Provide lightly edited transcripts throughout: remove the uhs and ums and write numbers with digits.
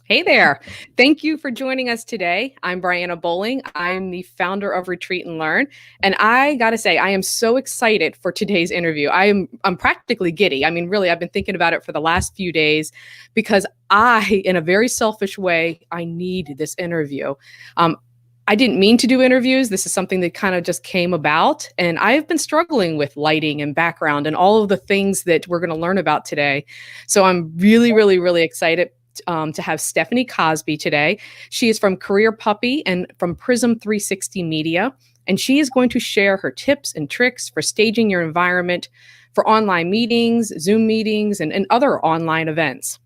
Hey there. Thank you for joining us today. I'm Brianna Bowling. I'm the founder of Retreat and Learn. And I got to say, I am so excited for today's interview. I'm practically giddy. I mean, really, I've been thinking about it for the last few days because in a very selfish way, I need this interview. I didn't mean to do interviews. This is something that kind of just came about. And I've been struggling with lighting and background and all of the things that we're going to learn about today. So I'm really, really, really excited to have Stephanie Cosby today. She is from Career Puppy and from Prism 360 Media, and she is going to share her tips and tricks for staging your environment for online meetings, Zoom meetings, and other online events.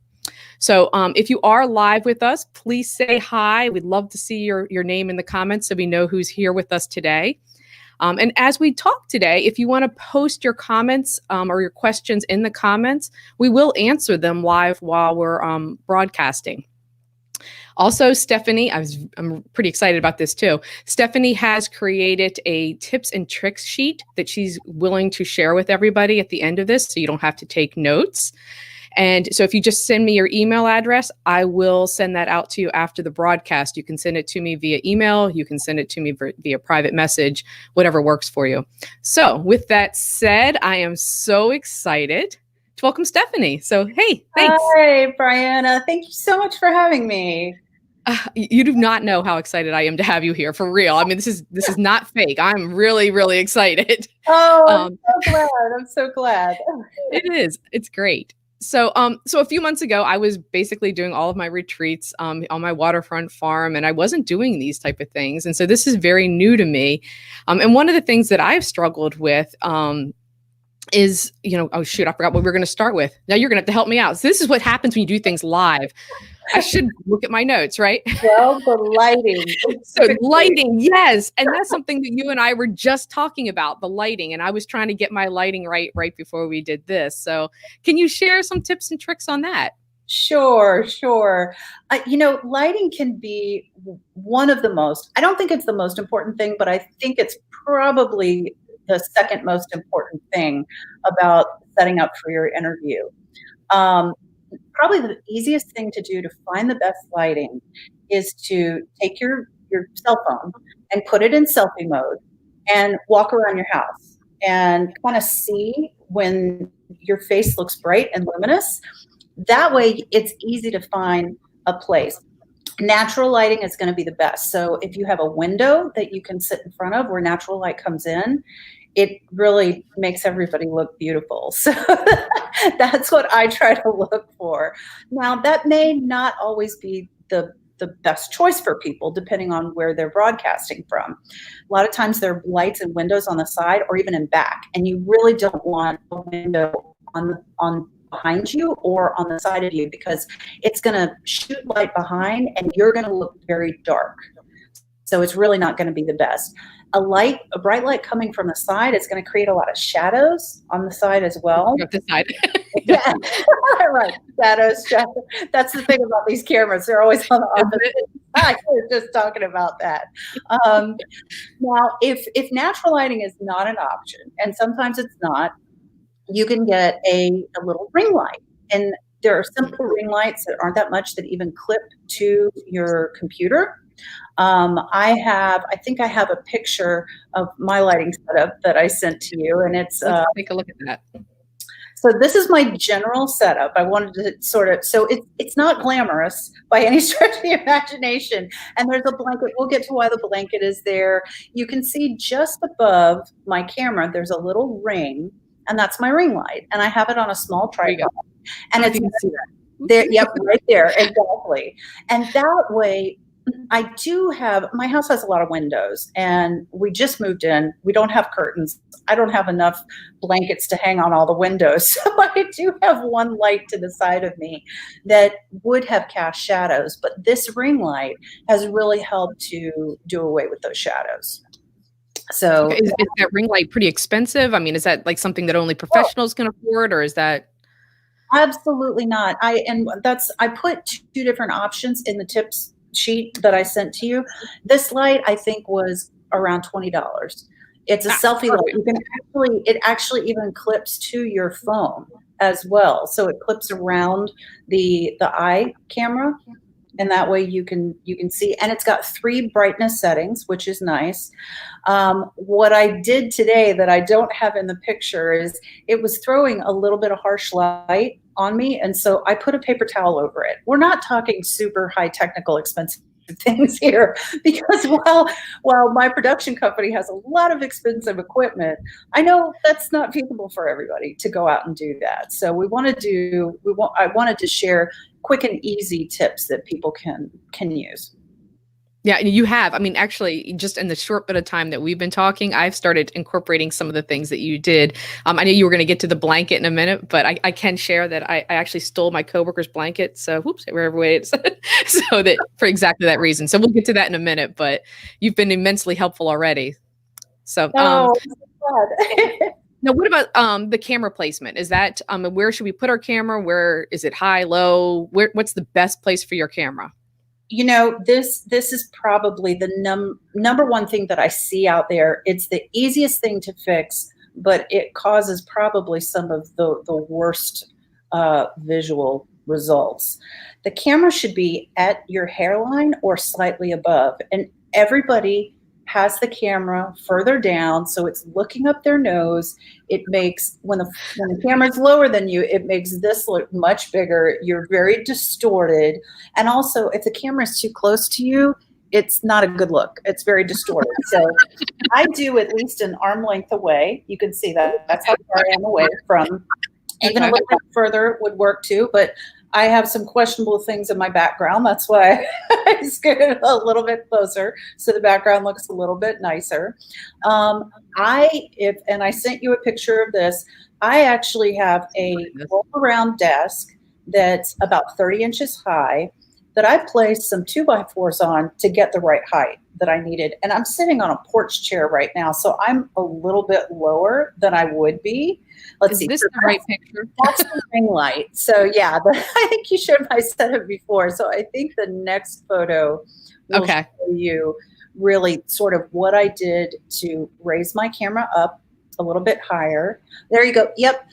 So if you are live with us, please say hi. We'd love to see your name in the comments so we know who's here with us today. And as we talk today, if you want to post your comments or your questions in the comments, we will answer them live while we're broadcasting. Also, Stephanie, I'm pretty excited about this too. Stephanie has created a tips and tricks sheet that she's willing to share with everybody at the end of this, so you don't have to take notes. And so if you just send me your email address, I will send that out to you after the broadcast. You can send it to me via email. You can send it to me via private message, whatever works for you. So with that said, I am so excited to welcome Stephanie. So, hey, thanks. Hi, Brianna. Thank you so much for having me. You do not know how excited I am to have you here, for real. I mean, this is not fake. I'm really, really excited. Oh, I'm so glad. I'm so glad. It is. It's great. So a few months ago, I was basically doing all of my retreats on my waterfront farm, and I wasn't doing these type of things. And so this is very new to me. And one of the things that I've struggled with is, oh shoot, I forgot what we were going to start with. Now you're going to have to help me out. So this is what happens when you do things live. I should look at my notes, right? Well, the lighting. So lighting, yes. And that's something that you and I were just talking about, the lighting. And I was trying to get my lighting right before we did this. So can you share some tips and tricks on that? Sure. Lighting can be one of the most, I don't think it's the most important thing, but I think it's probably the second most important thing about setting up for your interview. Probably the easiest thing to do to find the best lighting is to take your cell phone and put it in selfie mode and walk around your house and kind of see when your face looks bright and luminous. That way it's easy to find a place. Natural lighting is going to be the best. So if you have a window that you can sit in front of where natural light comes in, it really makes everybody look beautiful. So that's what I try to look for. Now, that may not always be the best choice for people, depending on where they're broadcasting from. A lot of times there are lights and windows on the side or even in back, and you really don't want a window on behind you or on the side of you, because it's going to shoot light behind and you're going to look very dark. So it's really not going to be the best. A bright light coming from the side is going to create a lot of shadows on the side as well. The side. Yeah, right. Shadows. That's the thing about these cameras. They're always on the opposite side. We're just talking about that. Now, if natural lighting is not an option, and sometimes it's not, you can get a little ring light. And there are simple ring lights that aren't that much, that even clip to your computer. I think I have a picture of my lighting setup that I sent to you, and it's Let's take a look at that. So this is my general setup. I wanted to so it's not glamorous by any stretch of the imagination. And there's a blanket. We'll get to why the blanket is there. You can see just above my camera, there's a little ring, and that's my ring light. And I have it on a small tripod. And it's there. Yep, right there, exactly. And that way, my house has a lot of windows, and we just moved in. We don't have curtains. I don't have enough blankets to hang on all the windows. So I do have one light to the side of me that would have cast shadows, but this ring light has really helped to do away with those shadows. So okay. Is that ring light pretty expensive? I mean, is that like something that only professionals can afford, or is that? Absolutely not. I put two different options in the tips sheet that I sent to you. This light, I think, was around $20. It's a selfie light. You can it actually even clips to your phone as well. So it clips around the eye camera. and that way you can see, and it's got 3 brightness settings, which is nice. What I did today that I don't have in the picture is it was throwing a little bit of harsh light on me, and so I put a paper towel over it. We're not talking super high technical expensive things here, because while my production company has a lot of expensive equipment, I know that's not feasible for everybody to go out and do that. So I wanted to share quick and easy tips that people can use. Yeah, and you have. I mean, actually, just in the short bit of time that we've been talking, I've started incorporating some of the things that you did. I know you were going to get to the blanket in a minute, but I can share that I actually stole my coworker's blanket. So, whoops, wherever waits. So that for exactly that reason. So we'll get to that in a minute. But you've been immensely helpful already. So, Oh, God. now what about the camera placement? Is that where should we put our camera? Where is it, high, low? What's the best place for your camera? This is probably the number one thing that I see out there. It's the easiest thing to fix, but it causes probably some of the worst visual results. The camera should be at your hairline or slightly above, and everybody has the camera further down, so it's looking up their nose. It makes, when the camera's lower than you, it makes this look much bigger. You're very distorted. And also, if the camera is too close to you, it's not a good look. It's very distorted. So I do at least an arm length away. You can see that. That's how far I am away from. Even a little bit further would work too, but I have some questionable things in my background. That's why I scooted a little bit closer so the background looks a little bit nicer. And I sent you a picture of this. I actually have a roll-around desk that's about 30 inches high that I placed some 2x4s on to get the right height that I needed. And I'm sitting on a porch chair right now, so I'm a little bit lower than I would be. Let's see. Is this the right picture? That's the ring light. So yeah, I think you showed my setup before. So I think the next photo will show you really sort of what I did to raise my camera up a little bit higher. There you go. Yep.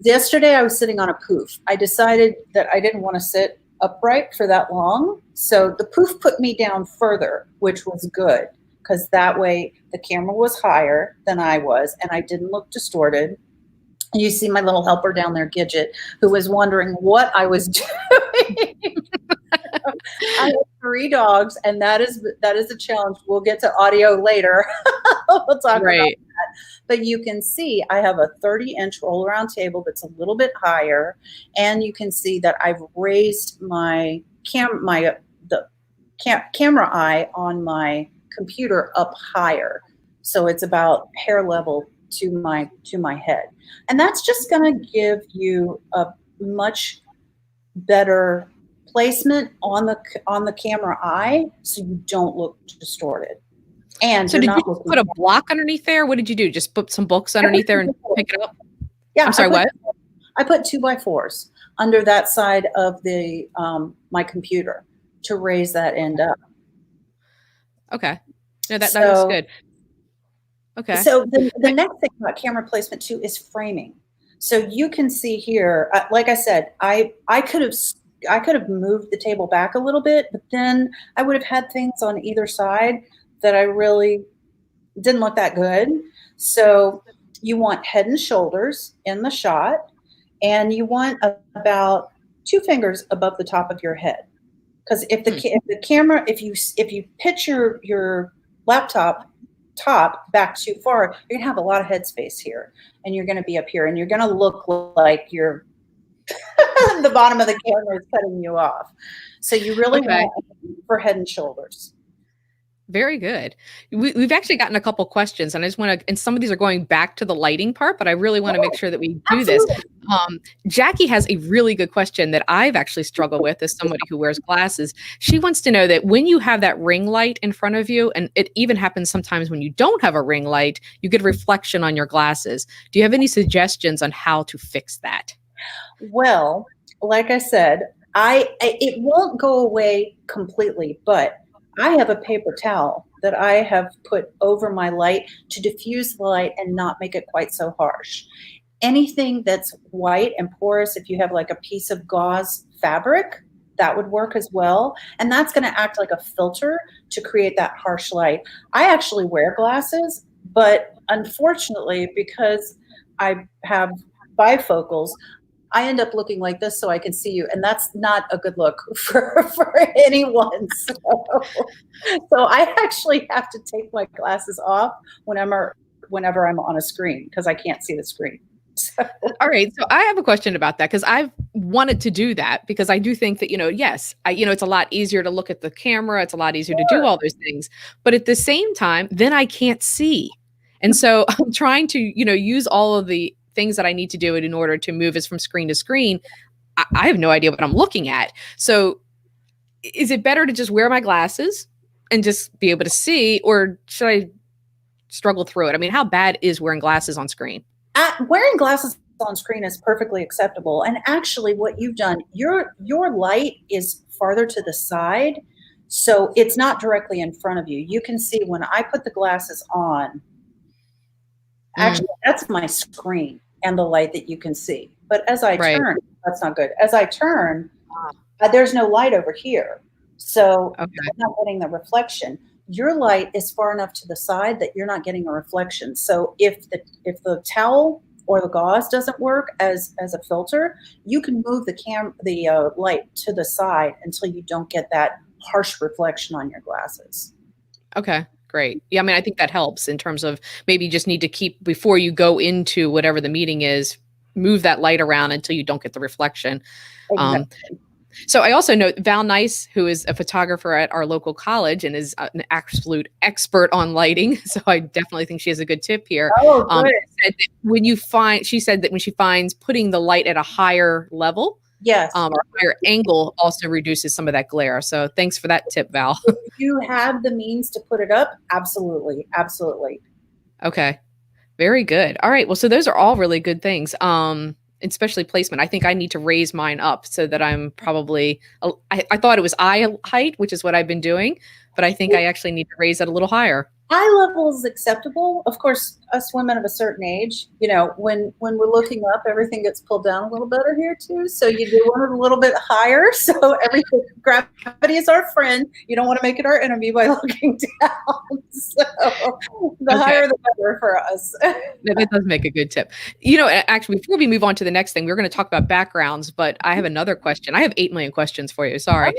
Yesterday I was sitting on a poof. I decided that I didn't want to sit upright for that long. So the poof put me down further, which was good, because that way the camera was higher than I was and I didn't look distorted. You see my little helper down there, Gidget, who was wondering what I was doing. I have 3 dogs, and that is a challenge. We'll get to audio later. We'll talk about that. But you can see I have a 30-inch roll-around table that's a little bit higher, and you can see that I've raised my camera eye on my computer up higher, so it's about hair level to my head. And that's just going to give you a much better placement on the camera eye, so you don't look distorted. And so did you just put a block underneath there? What did you do? Just put some books underneath there and pick it up? Yeah. I'm sorry, what? I put 2x4s under that side of the my computer to raise that end up. Okay. No, that looks good. Okay. So the next thing about camera placement too is framing. So you can see here, like I said, I could have moved the table back a little bit, but then I would have had things on either side that I really didn't look that good. So you want head and shoulders in the shot, and you want about 2 fingers above the top of your head. Because if the camera, if you pitch your laptop top back too far, you're gonna have a lot of headspace here, and you're gonna be up here, and you're gonna look like you're the bottom of the camera is cutting you off. So you really want for head and shoulders. Very good. We've actually gotten a couple questions, and I just want to, and some of these are going back to the lighting part, but I really want to make sure that we do this. Jackie has a really good question that I've actually struggled with as somebody who wears glasses. She wants to know that when you have that ring light in front of you, and it even happens sometimes when you don't have a ring light, you get a reflection on your glasses. Do you have any suggestions on how to fix that? Well, like I said, it won't go away completely, but I have a paper towel that I have put over my light to diffuse the light and not make it quite so harsh. Anything that's white and porous, if you have like a piece of gauze fabric, that would work as well. And that's going to act like a filter to create that harsh light. I actually wear glasses, but unfortunately, because I have bifocals, I end up looking like this so I can see you. And that's not a good look for anyone. So I actually have to take my glasses off whenever I'm on a screen because I can't see the screen. So. All right. So I have a question about that because I've wanted to do that because I do think that, yes, it's a lot easier to look at the camera. It's a lot easier to do all those things. But at the same time, then I can't see. And so I'm trying to, use all of the things that I need to do in order to move us from screen to screen. I have no idea what I'm looking at. So is it better to just wear my glasses and just be able to see, or should I struggle through it? I mean, how bad is wearing glasses on screen? Wearing glasses on screen is perfectly acceptable. And actually what you've done, your light is farther to the side. So it's not directly in front of you. You can see when I put the glasses on, actually that's my screen and the light that you can see. But as I turn, that's not good. As I turn, there's no light over here. So I'm not getting the reflection. Your light is far enough to the side that you're not getting a reflection. So if the towel or the gauze doesn't work as a filter, you can move the light to the side until you don't get that harsh reflection on your glasses. Okay, great. Yeah, I mean, I think that helps in terms of maybe you just need to keep, before you go into whatever the meeting is, move that light around until you don't get the reflection. Exactly. So I also know Val Nice, who is a photographer at our local college and is an absolute expert on lighting. So I definitely think she has a good tip here. Oh, good. She said that when she finds putting the light at a higher level, yes, or a higher angle also reduces some of that glare. So thanks for that tip, Val. If you have the means to put it up, absolutely. Absolutely. Okay. Very good. All right. Well, so those are all really good things. Especially placement. I think I need to raise mine up so that I'm probably, I thought it was eye height, which is what I've been doing, but I think I actually need to raise it a little higher. Eye level is acceptable. Of course, us women of a certain age, when we're looking up, everything gets pulled down a little better here too. So you do want it a little bit higher. So everything, gravity is our friend. You don't want to make it our enemy by looking down. So the higher the better for us. That does make a good tip. Actually, before we move on to the next thing, we're going to talk about backgrounds, but I have another question. I have 8 million questions for you. Sorry.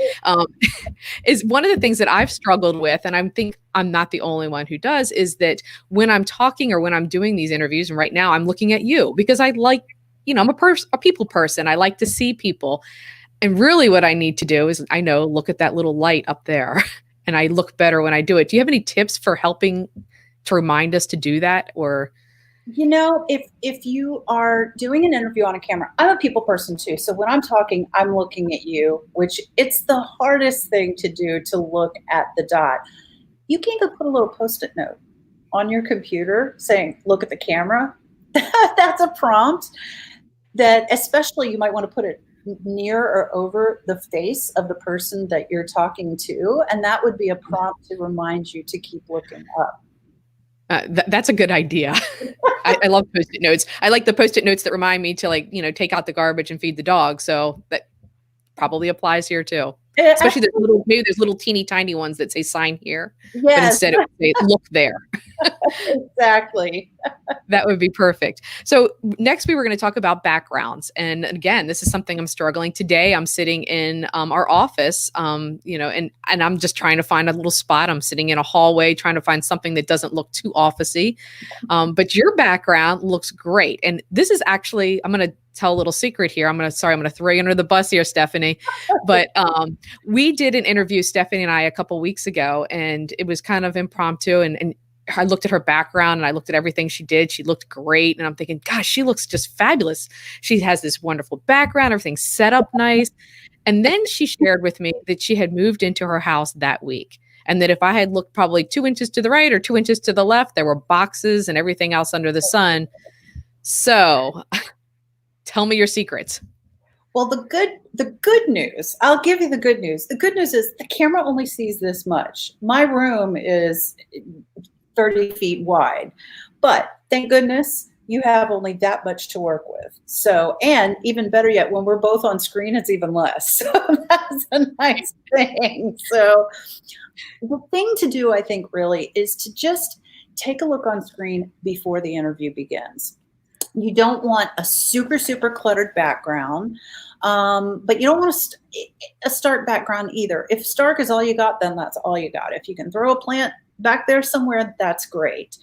Is one of the ththings that I've struggled with, and I think I'm not the only one who does, is that when I'm talking or when I'm doing these interviews, and right now I'm looking at you because I like, I'm a people person. I like to see people. And really what I need to do is, look at that little light up there and I look better when I do it. Do you have any tips for helping to remind us to do that? Or if you are doing an interview on a camera, I'm a people person too. So when I'm talking, I'm looking at you, which it's the hardest thing to do, to look at the dot. You can even put a little Post-it note on your computer saying, look at the camera. That's a prompt that especially you might want to put it near or over the face of the person that you're talking to. And that would be a prompt to remind you to keep looking up. That's a good idea. I love Post-it notes. I like the Post-it notes that remind me to take out the garbage and feed the dog. So that probably applies here too. Especially maybe there's little teeny tiny ones that say sign here, but instead it would say look there. Exactly. That would be perfect. So next we were going to talk about backgrounds. And again, this is something I'm struggling today. I'm sitting in our office, and I'm just trying to find a little spot. I'm sitting in a hallway trying to find something that doesn't look too officey. But your background looks great. And this is actually, I'm going to tell a little secret here. I'm going to throw you under the bus here, Stephanie. But we did an interview, Stephanie and I, a couple weeks ago, and it was kind of impromptu. And I looked at her background and I looked at everything she did. She looked great. And I'm thinking, gosh, she looks just fabulous. She has this wonderful background, everything's set up nice. And then she shared with me that she had moved into her house that week. And that if I had looked probably 2 inches to the right or 2 inches to the left, there were boxes and everything else under the sun. So tell me your secrets. Well, the good news, I'll give you the good news. The good news is the camera only sees this much. My room is 30 feet wide, but thank goodness, you have only that much to work with. So, and even better yet, when we're both on screen, it's even less. So that's a nice thing. So the thing to do, I think, really is to just take a look on screen before the interview begins. You don't want a super, super cluttered background, but you don't want a stark background either. If stark is all you got, then that's all you got. If you can throw a plant back there somewhere, that's great.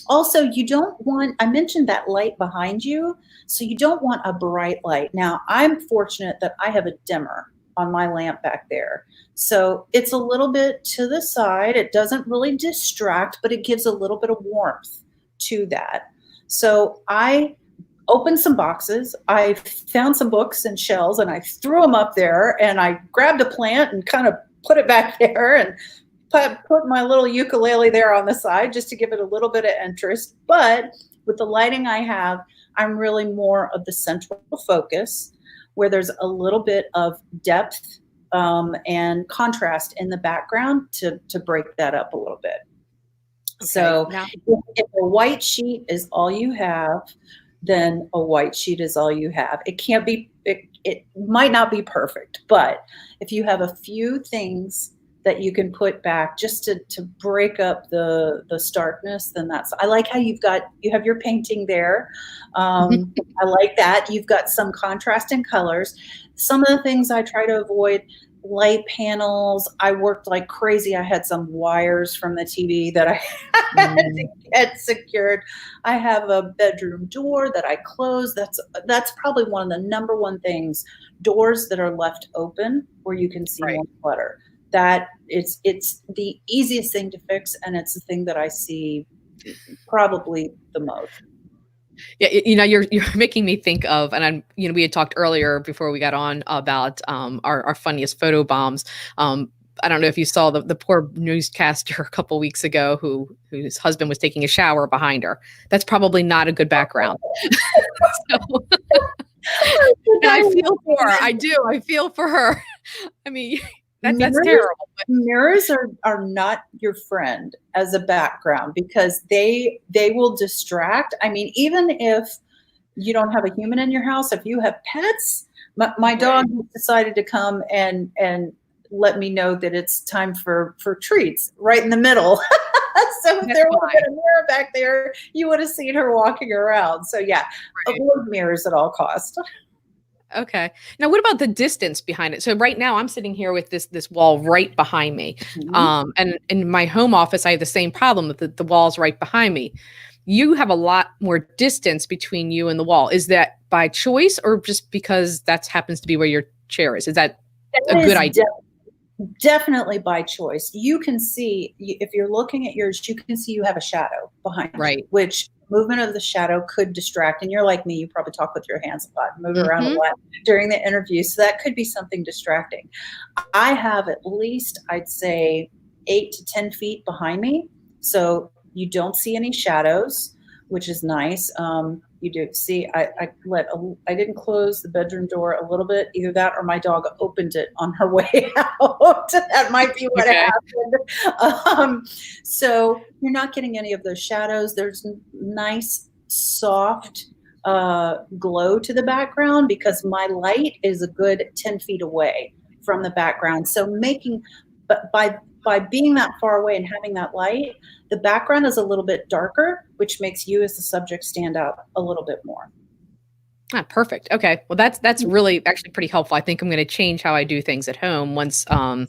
Also, you don't want, I mentioned that light behind you, so you don't want a bright light. Now, I'm fortunate that I have a dimmer on my lamp back there. So it's a little bit to the side. It doesn't really distract, but it gives a little bit of warmth to that. So I opened some boxes. I found some books and shelves and I threw them up there, and I grabbed a plant and kind of put it back there, and put my little ukulele there on the side just to give it a little bit of interest. But with the lighting I have, I'm really more of the central focus, where there's a little bit of depth and contrast in the background to break that up a little bit. Okay. So now, if a white sheet is all you have, then a white sheet is all you have. It can't be, it might not be perfect, but if you have a few things that you can put back just to break up the starkness, then that's, I like how you have your painting there. I like that. You've got some contrast in colors. Some of the things I try to avoid, light panels. I worked like crazy. I had some wires from the TV that I had to get secured. I have a bedroom door that I close. That's probably one of the number one things, doors that are left open where you can see more clutter. That it's the easiest thing to fix, and it's the thing that I see probably the most. Yeah, you're making me think of, and we had talked earlier before we got on about our funniest photo bombs. I don't know if you saw the poor newscaster a couple weeks ago whose husband was taking a shower behind her. That's probably not a good background. So, and I feel for her. I do. I feel for her. I mean, that's terrible. Mirrors are not your friend as a background, because they will distract. I mean, even if you don't have a human in your house, if you have pets, my dog decided to come and let me know that it's time for treats right in the middle. So if there would have been a mirror back there, you would have seen her walking around. So yeah, avoid mirrors at all costs. Okay. Now, what about the distance behind it? So right now I'm sitting here with this wall right behind me. And in my home office, I have the same problem that the wall's right behind me. You have a lot more distance between you and the wall. Is that by choice, or just because that happens to be where your chair is? Is that a good idea? Definitely by choice. You can see, if you're looking at yours, you can see you have a shadow behind you, which movement of the shadow could distract. And you're like me, you probably talk with your hands a lot, move around a lot during the interview. So that could be something distracting. I have at least, I'd say, 8 to 10 feet behind me. So you don't see any shadows, which is nice. You do see, I didn't close the bedroom door a little bit, either that or my dog opened it on her way out. That might be what happened. So you're not getting any of those shadows. There's nice, soft glow to the background, because my light is a good 10 feet away from the background. So but by being that far away and having that light, the background is a little bit darker, which makes you as the subject stand out a little bit more. Perfect. Okay. Well, that's really actually pretty helpful. I think I'm going to change how I do things at home once I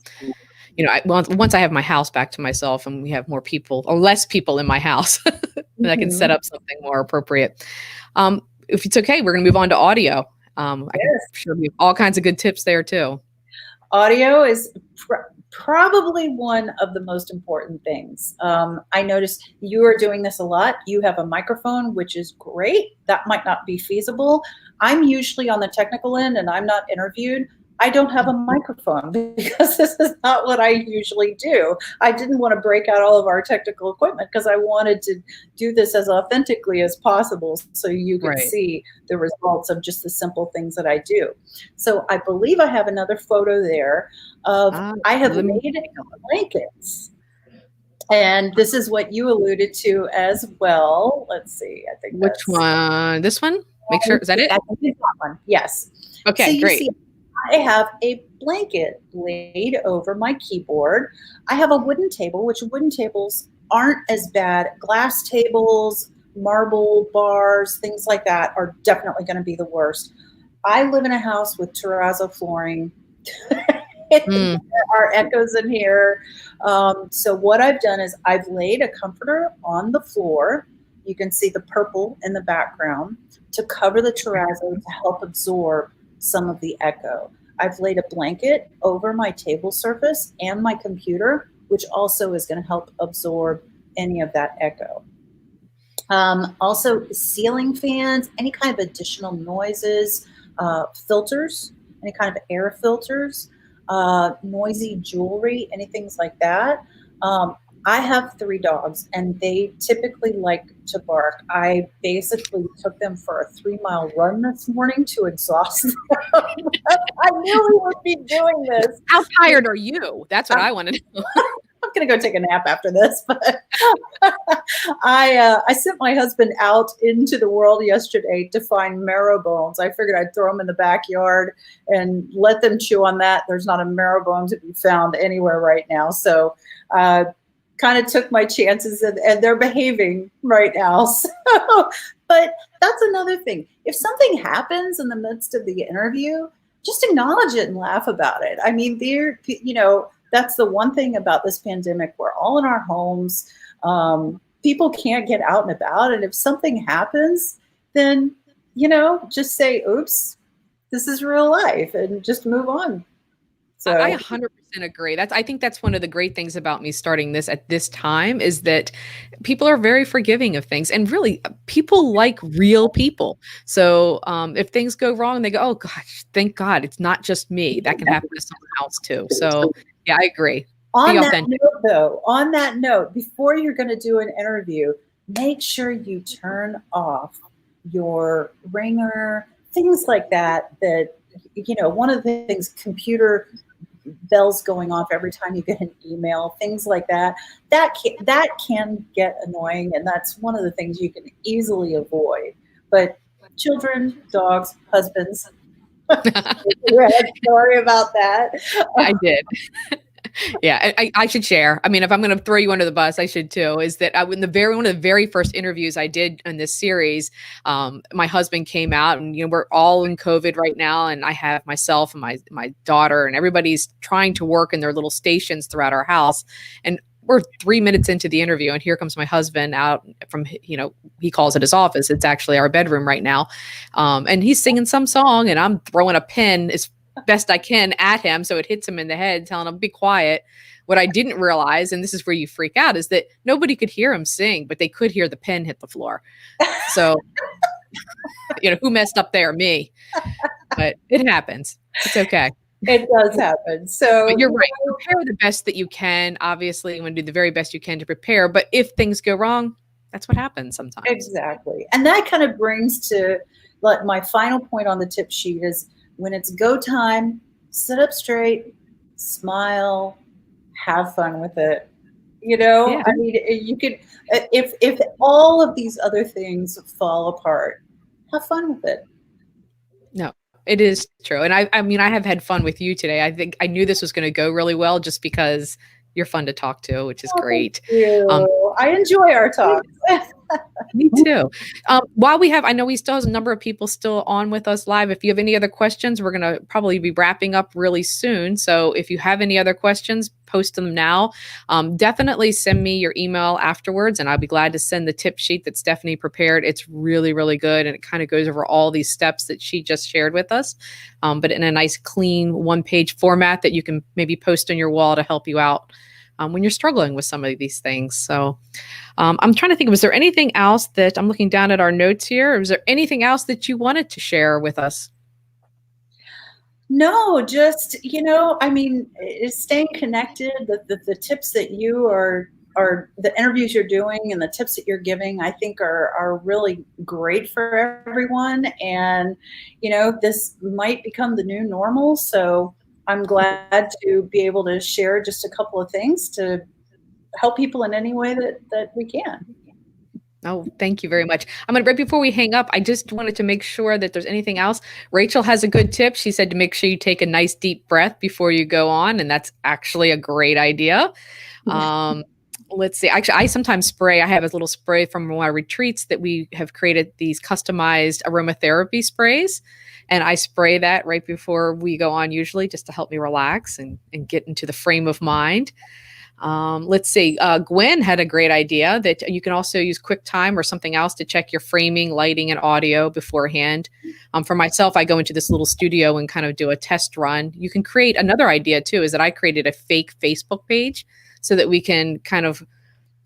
have my house back to myself and we have more people or less people in my house, and I can set up something more appropriate. If it's okay, we're going to move on to audio. I'm sure we have all kinds of good tips there too. Audio is probably one of the most important things. I noticed you are doing this a lot. You have a microphone, which is great. That might not be feasible. I'm usually on the technical end and I'm not interviewed. I don't have a microphone because this is not what I usually do. I didn't want to break out all of our technical equipment because I wanted to do this as authentically as possible so you could see the results of just the simple things that I do. So I believe I have another photo there of I have made blankets. And this is what you alluded to as well. Let's see. I think Which that's one? This one? Make sure. Is that it? I think it's that one. Yes. So Okay, you great. see, I have a blanket laid over my keyboard. I have a wooden table, which wooden tables aren't as bad. Glass tables, marble bars, things like that are definitely going to be the worst. I live in a house with terrazzo flooring. Mm. There are echoes in here. So what I've done is I've laid a comforter on the floor. You can see the purple in the background to cover the terrazzo to help absorb some of the echo. I've laid a blanket over my table surface and my computer, which also is going to help absorb any of that echo. Also, ceiling fans, any kind of additional noises, filters, any kind of air filters, noisy jewelry, anything like that. I have 3 dogs, and they typically like to bark. I basically took them for a 3-mile run this morning to exhaust them. I knew we would be doing this. How tired are you? That's what I want to know. I'm gonna go take a nap after this, but I sent my husband out into the world yesterday to find marrow bones. I figured I'd throw them in the backyard and let them chew on that. There's not a marrow bone to be found anywhere right now, so kind of took my chances, and they're behaving right now. So, but that's another thing. If something happens in the midst of the interview, just acknowledge it and laugh about it. I mean, that's the one thing about this pandemic. We're all in our homes. People can't get out and about. And if something happens, then, just say, oops, this is real life, and just move on. So I 100% agree. I think that's one of the great things about me starting this at this time is that people are very forgiving of things, and really people like real people. So if things go wrong, they go, oh gosh, thank God it's not just me. That can happen to someone else too. So yeah, I agree. on that note, before you're going to do an interview, make sure you turn off your ringer, things like that. One of the things, computer bells going off every time you get an email, things like that. That can get annoying, and that's one of the things you can easily avoid. But children, dogs, husbands, sorry about that. I did. Yeah, I should share. I mean, if I'm going to throw you under the bus, I should too. Is that one of the very first interviews I did in this series, my husband came out, and we're all in COVID right now, and I have myself and my daughter, and everybody's trying to work in their little stations throughout our house, and we're 3 minutes into the interview, and here comes my husband out from, he calls it his office. It's actually our bedroom right now, and he's singing some song, and I'm throwing a pin as best I can at him so it hits him in the head, telling him be quiet. What I didn't realize, and this is where you freak out, is that nobody could hear him sing, but they could hear the pen hit the floor. So who messed up there? Me. But it happens. It's okay. It does happen. So but you're right. Prepare the best that you can. Obviously, you want to do the very best you can to prepare. But if things go wrong, that's what happens sometimes. Exactly. And that kind of brings to my final point on the tip sheet is, when it's go time, sit up straight, smile, have fun with it. Yeah. I mean, you could, if all of these other things fall apart, have fun with it. No, it is true. And I mean, I have had fun with you today. I think I knew this was going to go really well just because you're fun to talk to, which is great. Thank you. I enjoy our talks. Me too. While I know we still have a number of people still on with us live. If you have any other questions, we're going to probably be wrapping up really soon. So if you have any other questions, post them now. Definitely send me your email afterwards, and I'll be glad to send the tip sheet that Stephanie prepared. It's really, really good, and it kind of goes over all these steps that she just shared with us, but in a nice, clean, one-page format that you can maybe post on your wall to help you out when you're struggling with some of these things. So I'm trying to think, was there anything else that I'm looking down at our notes here? Was there anything else that you wanted to share with us? No, just, I mean, it's staying connected, the tips that you are the interviews you're doing and the tips that you're giving, I think are really great for everyone. And, this might become the new normal. So I'm glad to be able to share just a couple of things to help people in any way that we can. Oh, thank you very much. Right before we hang up, I just wanted to make sure that there's anything else. Rachel has a good tip. She said to make sure you take a nice deep breath before you go on, and that's actually a great idea. Let's see. Actually, I sometimes spray. I have a little spray from one of our retreats that we have created, these customized aromatherapy sprays. And I spray that right before we go on, usually just to help me relax and get into the frame of mind. Let's see. Gwen had a great idea that you can also use QuickTime or something else to check your framing, lighting, and audio beforehand. For myself, I go into this little studio and kind of do a test run. You can create another idea too, is that I created a fake Facebook page so that we can kind of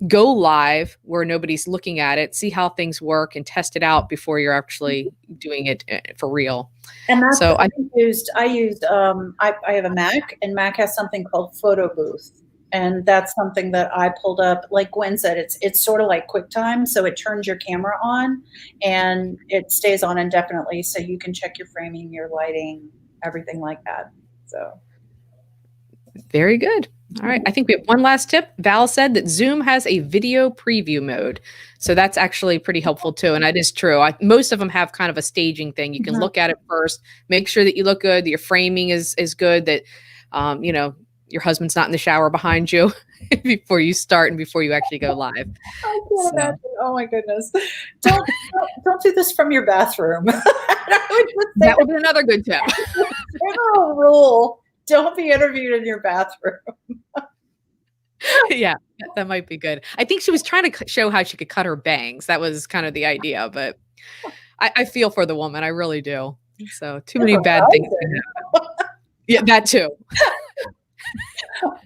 go live where nobody's looking at it, see how things work, and test it out before you're actually doing it for real. And that's so I have a Mac, and Mac has something called Photo Booth. And that's something that I pulled up. Like Gwen said, it's sort of like QuickTime. So it turns your camera on and it stays on indefinitely. So you can check your framing, your lighting, everything like that. So very good. All right. I think we have one last tip. Val said that Zoom has a video preview mode. So that's actually pretty helpful too. And that is true. Most of them have kind of a staging thing. You can look at it first, make sure that you look good, that your framing is good, that, your husband's not in the shower behind you before you start and before you actually go live. I can't imagine. Oh my goodness. Don't do this from your bathroom. That would be another good tip. General rule. Don't be interviewed in your bathroom. Yeah, that might be good. I think she was trying to show how she could cut her bangs. That was kind of the idea, but I feel for the woman. I really do. So too many bad things. Yeah, that too.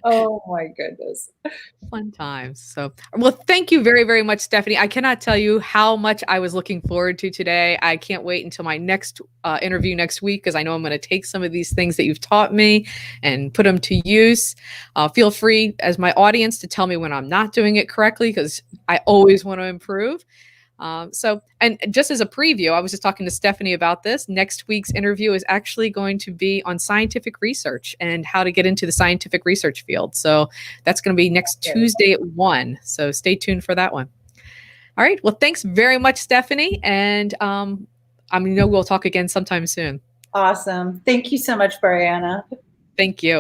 Oh my goodness. Fun times. So, well, thank you very, very much, Stephanie. I cannot tell you how much I was looking forward to today. I can't wait until my next interview next week, because I know I'm going to take some of these things that you've taught me and put them to use. Feel free, as my audience, to tell me when I'm not doing it correctly, because I always want to improve. And just as a preview, I was just talking to Stephanie about this. Next week's interview is actually going to be on scientific research and how to get into the scientific research field. So that's going to be next Tuesday at 1. So stay tuned for that one. All right. Well, thanks very much, Stephanie. And we'll talk again sometime soon. Awesome. Thank you so much, Brianna. Thank you.